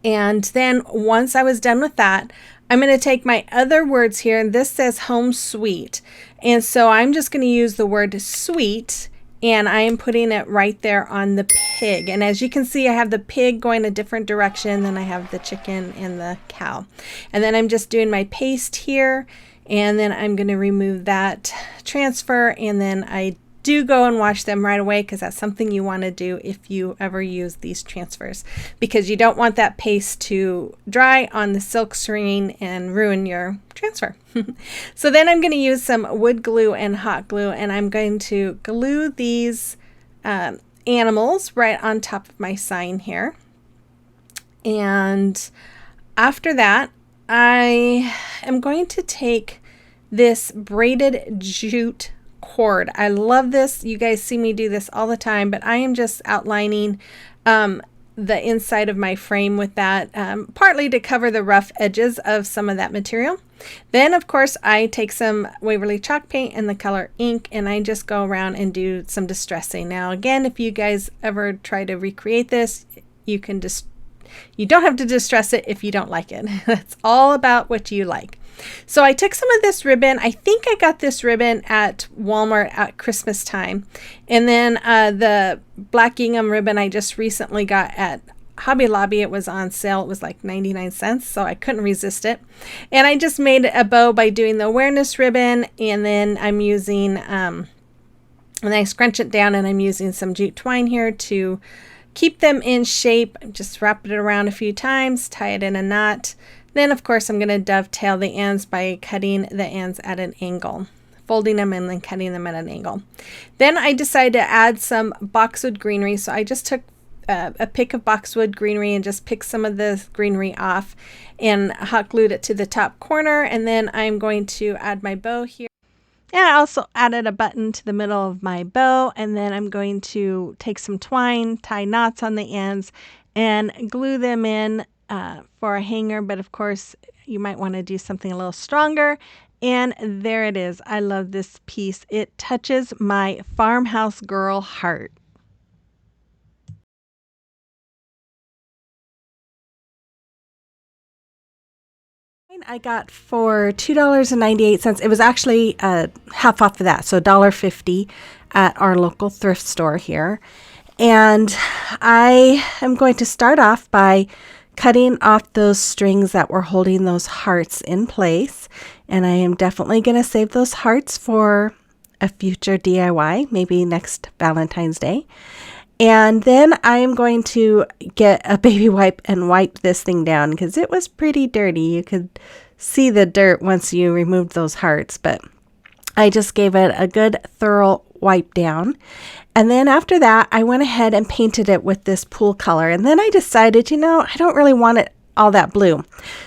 S1: And then once I was done with that, I'm going to take my other words here, and this says home sweet. And so I'm just going to use the word sweet, and I am putting it right there on the pig. And as you can see, I have the pig going a different direction than I have the chicken and the cow. And then I'm just doing my paste here, and then I'm going to remove that transfer, and then I do go and wash them right away, because that's something you want to do if you ever use these transfers, because you don't want that paste to dry on the silk screen and ruin your transfer. So then I'm going to use some wood glue and hot glue, and I'm going to glue these animals right on top of my sign here. And after that, I am going to take this braided jute cord. I love this. You guys see me do this all the time, but I am just outlining the inside of my frame with that, partly to cover the rough edges of some of that material. Then, of course, I take some Waverly chalk paint and the color ink, and I just go around and do some distressing. Now, again, if you guys ever try to recreate this, you don't have to distress it if you don't like it. It's all about what you like. So I took some of this ribbon. I think I got this ribbon at Walmart at Christmas time. And then the black gingham ribbon I just recently got at Hobby Lobby. It was on sale. It was like 99 cents, so I couldn't resist it. And I just made a bow by doing the awareness ribbon, and then I'm using, and I scrunch it down, and I'm using some jute twine here to keep them in shape. Just wrap it around a few times, tie it in a knot. Then, of course, I'm going to dovetail the ends by cutting the ends at an angle, folding them and then cutting them at an angle. Then I decided to add some boxwood greenery. So I just took a pick of boxwood greenery and just picked some of the greenery off and hot glued it to the top corner. And then I'm going to add my bow here. And I also added a button to the middle of my bow. And then I'm going to take some twine, tie knots on the ends, and glue them in for a hanger. But of course, you might want to do something a little stronger. And there it is. I love this piece. It touches my farmhouse girl heart. I got for $2.98. It was actually half off of that, so $1.50 at our local thrift store here. And I am going to start off by cutting off those strings that were holding those hearts in place. And I am definitely going to save those hearts for a future DIY, maybe next Valentine's Day. And then I am going to get a baby wipe and wipe this thing down because it was pretty dirty. You could see the dirt once you removed those hearts, but I just gave it a good thorough wipe down. And then after that, I went ahead and painted it with this pool color. And then I decided, I don't really want it all that blue.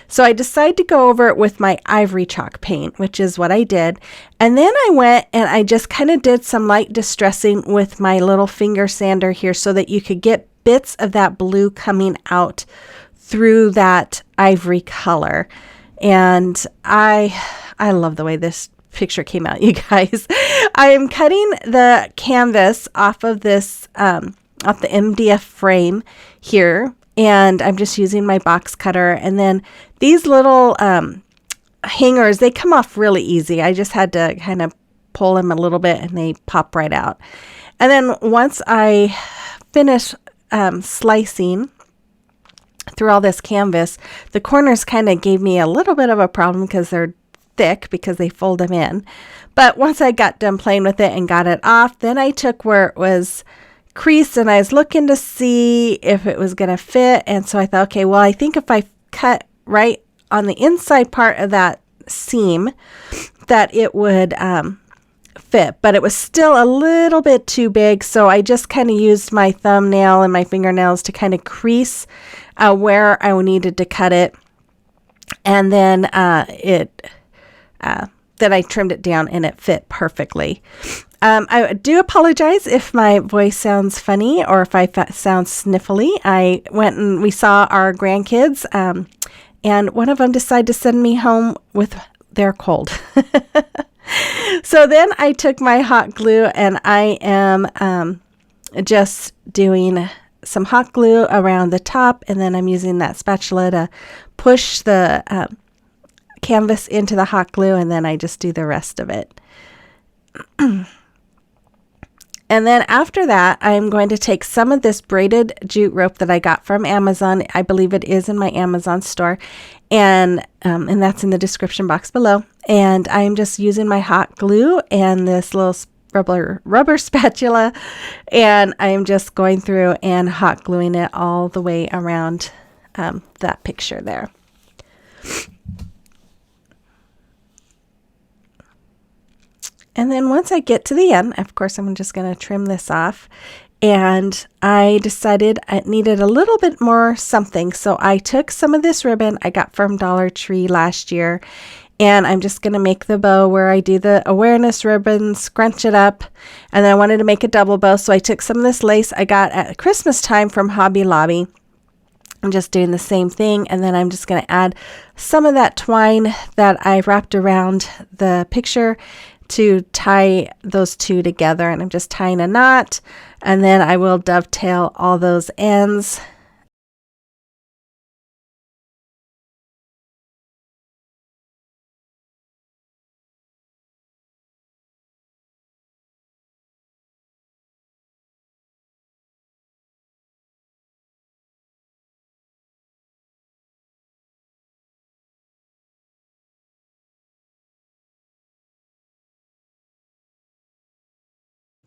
S1: So I decided to go over it with my ivory chalk paint, which is what I did. And then I went and I just kind of did some light distressing with my little finger sander here so that you could get bits of that blue coming out through that ivory color. And I love the way this picture came out, you guys. I am cutting the canvas off of this, off the MDF frame here. And I'm just using my box cutter. And then these little hangers, they come off really easy. I just had to kind of pull them a little bit and they pop right out. And then once I finish slicing through all this canvas, the corners kind of gave me a little bit of a problem because they're thick because they fold them in. But once I got done playing with it and got it off, then I took where it was creased and I was looking to see if it was going to fit. And so I thought, okay, well, I think if I cut right on the inside part of that seam, that it would fit, but it was still a little bit too big. So I just kind of used my thumbnail and my fingernails to kind of crease where I needed to cut it. And then then I trimmed it down and it fit perfectly. I do apologize if my voice sounds funny or if I sound sniffly. I went and we saw our grandkids, and one of them decided to send me home with their cold. So then I took my hot glue and I am just doing some hot glue around the top, and then I'm using that spatula to push the canvas into the hot glue, and then I just do the rest of it. And then after that, I'm going to take some of this braided jute rope that I got from Amazon. I believe it is in my Amazon store, and that's in the description box below. And I'm just using my hot glue and this little rubber spatula, and I'm just going through and hot gluing it all the way around that picture there. And then once I get to the end, of course, I'm just going to trim this off. And I decided I needed a little bit more something. So I took some of this ribbon I got from Dollar Tree last year. And I'm just going to make the bow where I do the awareness ribbon, scrunch it up. And then I wanted to make a double bow. So I took some of this lace I got at Christmas time from Hobby Lobby. I'm just doing the same thing. And then I'm just going to add some of that twine that I wrapped around the picture to tie those two together, and I'm just tying a knot, and then I will dovetail all those ends.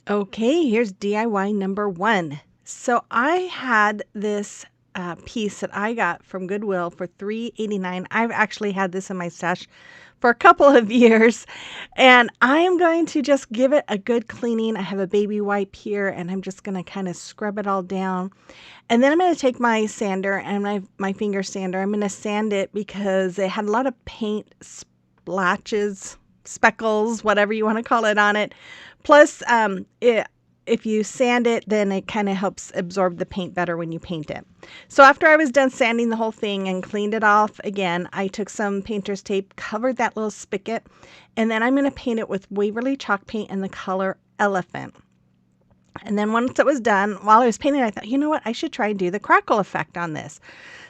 S1: Okay, here's DIY number 1. So I had this piece that I got from Goodwill for $3.89. I've actually had this in my stash for a couple of years, and I'm going to just give it a good cleaning. I have a baby wipe here, and I'm just going to kind of scrub it all down. And then I'm going to take my sander and my finger sander. I'm going to sand it because it had a lot of paint splashes, speckles, whatever you want to call it, on it. Plus, if you sand it, then it kind of helps absorb the paint better when you paint it. So after I was done sanding the whole thing and cleaned it off again, I took some painter's tape, covered that little spigot, and then I'm going to paint it with Waverly chalk paint in the color Elephant. And then once it was done, while I was painting, I thought, you know what, I should try and do the crackle effect on this.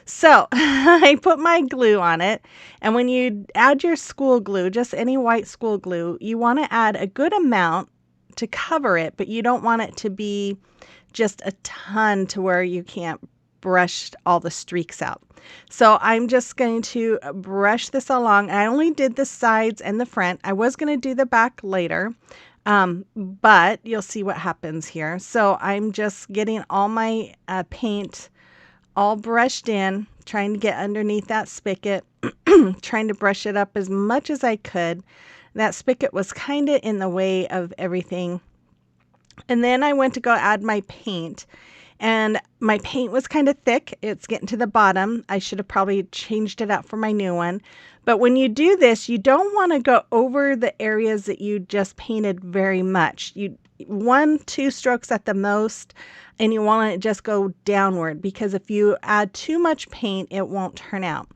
S1: So I put my glue on it, and when you add your school glue, just any white school glue, you want to add a good amount to cover it, but you don't want it to be just a ton to where you can't brush all the streaks out. So I'm just going to brush this along. I only did the sides and the front. I was going to do the back later, but you'll see what happens here. So I'm just getting all my paint all brushed in, trying to get underneath that spigot, trying to brush it up as much as I could. That spigot was kind of in the way of everything. And then I went to go add my paint, and my paint was kind of thick. It's getting to the bottom. I should have probably changed it out for my new one. But when you do this, you don't want to go over the areas that you just painted very much. 1-2 strokes at the most, and you want to just go downward, because if you add too much paint, it won't turn out.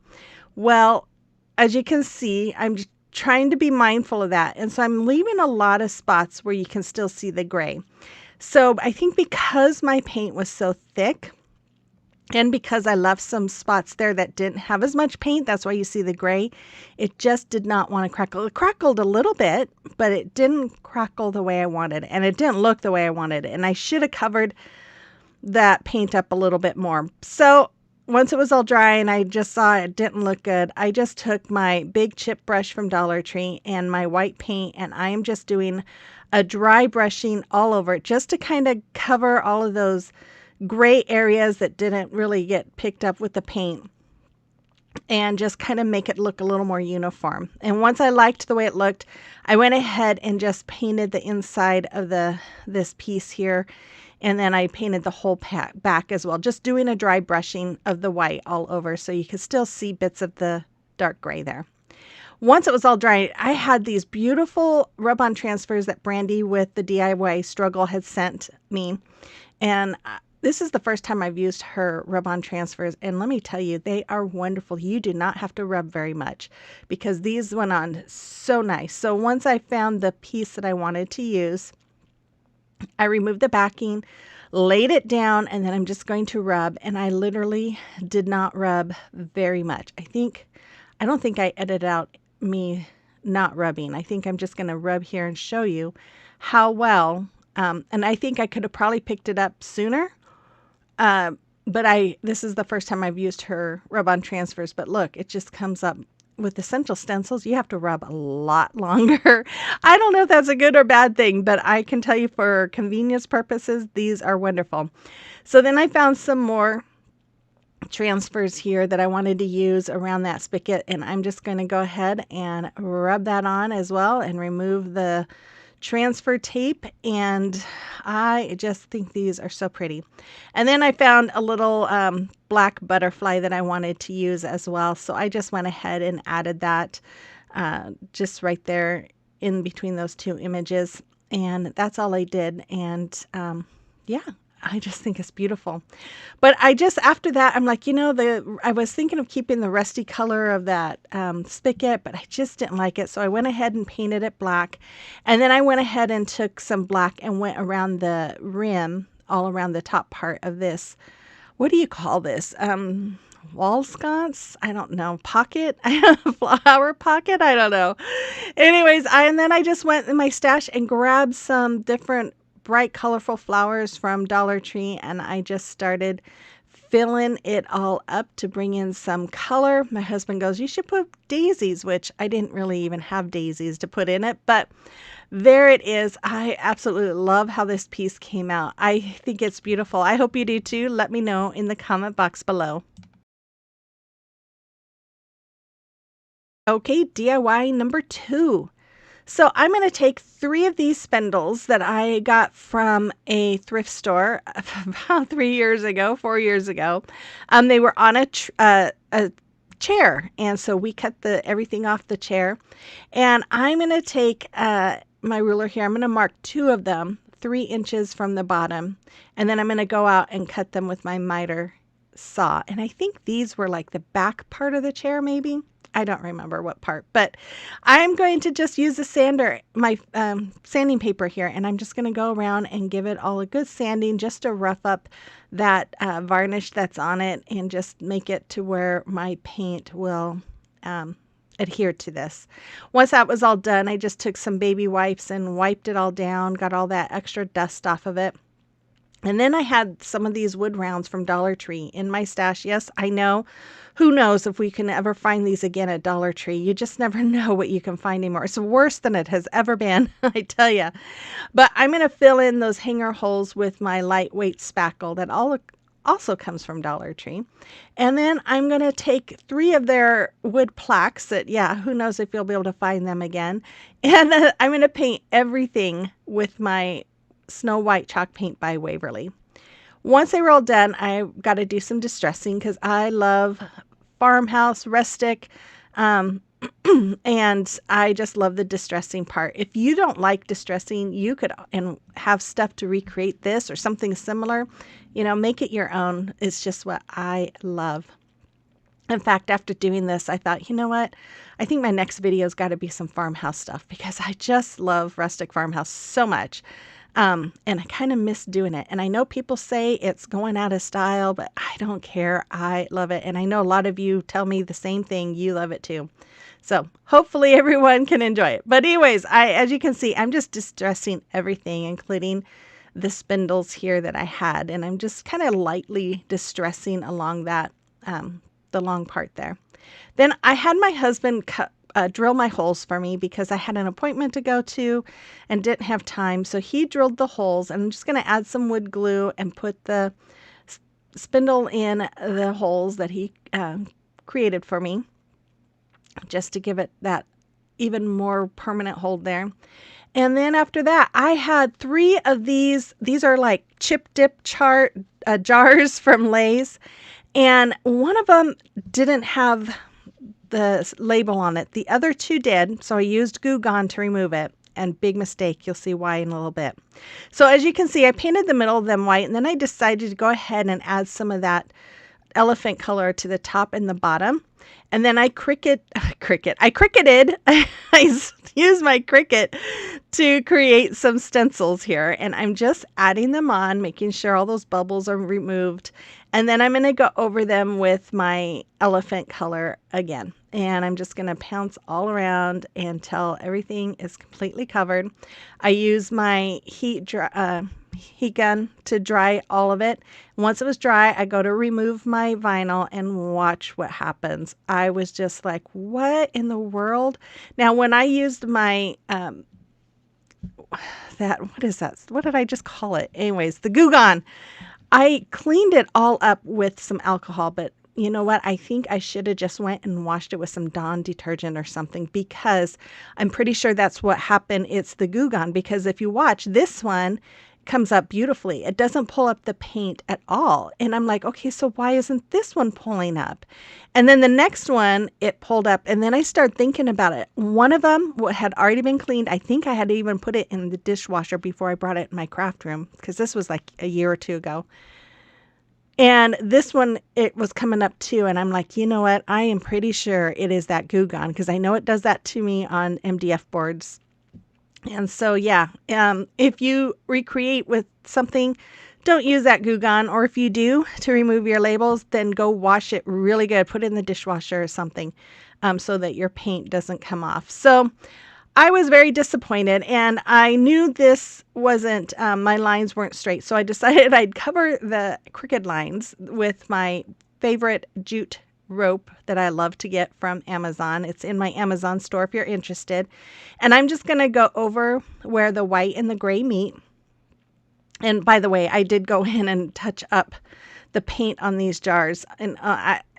S1: Well, as you can see, I'm trying to be mindful of that. And so I'm leaving a lot of spots where you can still see the gray. So I think because my paint was so thick, and because I left some spots there that didn't have as much paint, that's why you see the gray, it just did not want to crackle. It crackled a little bit, but it didn't crackle the way I wanted, and it didn't look the way I wanted. And I should have covered that paint up a little bit more. So once it was all dry and I just saw it didn't look good, I just took my big chip brush from Dollar Tree and my white paint, and I am just doing a dry brushing all over it just to kind of cover all of those gray areas that didn't really get picked up with the paint, and just kind of make it look a little more uniform. And once I liked the way it looked, I went ahead and just painted the inside of this piece here. And then I painted the whole back as well, just doing a dry brushing of the white all over so you could still see bits of the dark gray there. Once it was all dry, I had these beautiful rub-on transfers that Brandy with the DIY Struggle had sent me. And this is the first time I've used her rub-on transfers. And let me tell you, they are wonderful. You do not have to rub very much because these went on so nice. So once I found the piece that I wanted to use, I removed the backing, laid it down, and then I'm just going to rub. And I literally did not rub very much. I don't think I edited out me not rubbing. I think I'm just going to rub here and show you how well. And I think I could have probably picked it up sooner. But this is the first time I've used her rub-on transfers. But look, it just comes up. With essential stencils, you have to rub a lot longer. I don't know if that's a good or bad thing, but I can tell you for convenience purposes, these are wonderful. So then I found some more transfers here that I wanted to use around that spigot, and I'm just going to go ahead and rub that on as well and remove the transfer tape. And I just think these are so pretty. And then I found a little black butterfly that I wanted to use as well, so I just went ahead and added that just right there in between those two images, and that's all I did. And yeah, I just think it's beautiful. But after that, I'm like, I was thinking of keeping the rusty color of that spigot, but I just didn't like it. So I went ahead and painted it black. And then I went ahead and took some black and went around the rim, all around the top part of this. What do you call this? Wall sconce? I don't know. Pocket? Flower pocket? I don't know. Anyways, and then I just went in my stash and grabbed some different bright, colorful flowers from Dollar Tree, and I just started filling it all up to bring in some color. My husband goes, "You should put daisies," which I didn't really even have daisies to put in it, but there it is. I absolutely love how this piece came out. I think it's beautiful. I hope you do too. Let me know in the comment box below. Okay, DIY number 2. So I'm going to take 3 of these spindles that I got from a thrift store about 4 years ago. They were on a chair, and so we cut everything off the chair. And I'm going to take my ruler here. I'm going to mark 2 of them, 3 inches from the bottom, and then I'm going to go out and cut them with my miter saw. And I think these were like the back part of the chair, maybe. I don't remember what part, but I'm going to just use my sanding paper here, and I'm just going to go around and give it all a good sanding just to rough up that varnish that's on it and just make it to where my paint will adhere to this. Once that was all done, I just took some baby wipes and wiped it all down, got all that extra dust off of it. And then I had some of these wood rounds from Dollar Tree in my stash. Yes, I know. Who knows if we can ever find these again at Dollar Tree. You just never know what you can find anymore. It's worse than it has ever been, I tell you. But I'm going to fill in those hanger holes with my lightweight spackle that also comes from Dollar Tree. And then I'm going to take 3 of their wood plaques that, yeah, who knows if you'll be able to find them again. And I'm going to paint everything with my Snow White chalk paint by Waverly. Once they were all done, I got to do some distressing because I love farmhouse, rustic, and I just love the distressing part. If you don't like distressing, you could and have stuff to recreate this or something similar, make it your own. It's just what I love. In fact, after doing this, I thought, you know what? I think my next video's got to be some farmhouse stuff because I just love rustic farmhouse so much. And I kind of miss doing it. And I know people say it's going out of style, but I don't care. I love it. And I know a lot of you tell me the same thing. You love it too. So hopefully everyone can enjoy it. But anyways, as you can see, I'm just distressing everything, including the spindles here that I had. And I'm just kind of lightly distressing along that the long part there. Then I had my husband drill my holes for me because I had an appointment to go to and didn't have time. So he drilled the holes, and I'm just going to add some wood glue and put the spindle in the holes that he created for me, just to give it that even more permanent hold there. And then after that, I had 3 of these. These are like chip dip jars from Lay's. And one of them didn't have the label on it. The other 2 did. So I used Goo Gone to remove it. And big mistake. You'll see why in a little bit. So as you can see, I painted the middle of them white. And then I decided to go ahead and add some of that elephant color to the top and the bottom. And then I cricketed. I used my Cricut to create some stencils here. And I'm just adding them on, making sure all those bubbles are removed. And then I'm going to go over them with my elephant color again. And I'm just going to pounce all around until everything is completely covered. I use my heat gun to dry all of it. Once it was dry, I go to remove my vinyl and watch what happens. I was just like, what in the world? Now, when I used my, what is that? What did I just call it? Anyways, the Goo Gone. I cleaned it all up with some alcohol, but you know what? I think I should have just went and washed it with some Dawn detergent or something, because I'm pretty sure that's what happened. It's the Goo Gone, because if you watch, this one comes up beautifully. It doesn't pull up the paint at all. And I'm like, okay, so why isn't this one pulling up? And then the next one, it pulled up. And then I started thinking about it. One of them had already been cleaned. I think I had to even put it in the dishwasher before I brought it in my craft room, because this was like a year or 2 ago. And this one, it was coming up too. And I'm like, you know what? I am pretty sure it is that Goo Gone, because I know it does that to me on MDF boards. And so, yeah, if you recreate with something, don't use that Goo Gone. Or if you do, to remove your labels, then go wash it really good. Put it in the dishwasher or something, so that your paint doesn't come off. So I was very disappointed, and I knew this wasn't, my lines weren't straight. So I decided I'd cover the crooked lines with my favorite jute rope that I love to get from Amazon. It's in my Amazon store if you're interested. And I'm just going to go over where the white and the gray meet. And by the way, I did go in and touch up the paint on these jars. And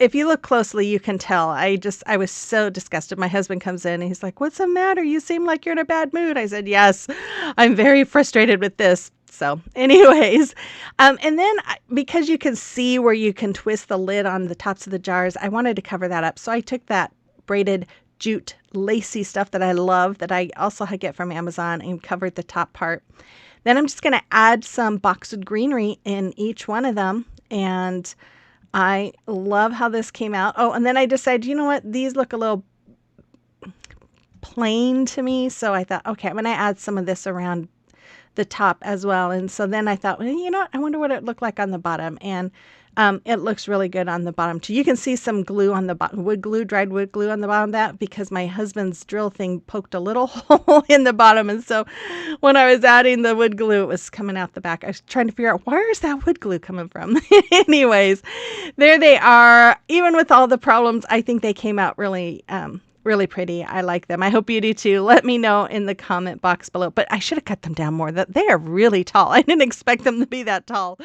S1: if you look closely, you can tell. I was so disgusted. My husband comes in and he's like, "What's the matter? You seem like you're in a bad mood." I said, "Yes, I'm very frustrated with this." So anyways, and then because you can see where you can twist the lid on the tops of the jars, I wanted to cover that up. So I took that braided jute lacy stuff that I love, that I also get from Amazon, and covered the top part. Then I'm just going to add some boxwood greenery in each one of them. And I love how this came out. Oh, and then I decided, you know what? These look a little plain to me. So I thought, okay, I'm going to add some of this around the top as well. And so then I thought, well, you know what? I wonder what it looked like on the bottom. And it looks really good on the bottom too. You can see some glue on the bottom, dried wood glue on the bottom of that, because my husband's drill thing poked a little hole in the bottom. And so when I was adding the wood glue, it was coming out the back. I was trying to figure out, where is that wood glue coming from? Anyways, there they are. Even with all the problems, I think they came out really, really pretty. I like them. I hope you do too. Let me know in the comment box below. But I should have cut them down more. They are really tall. I didn't expect them to be that tall.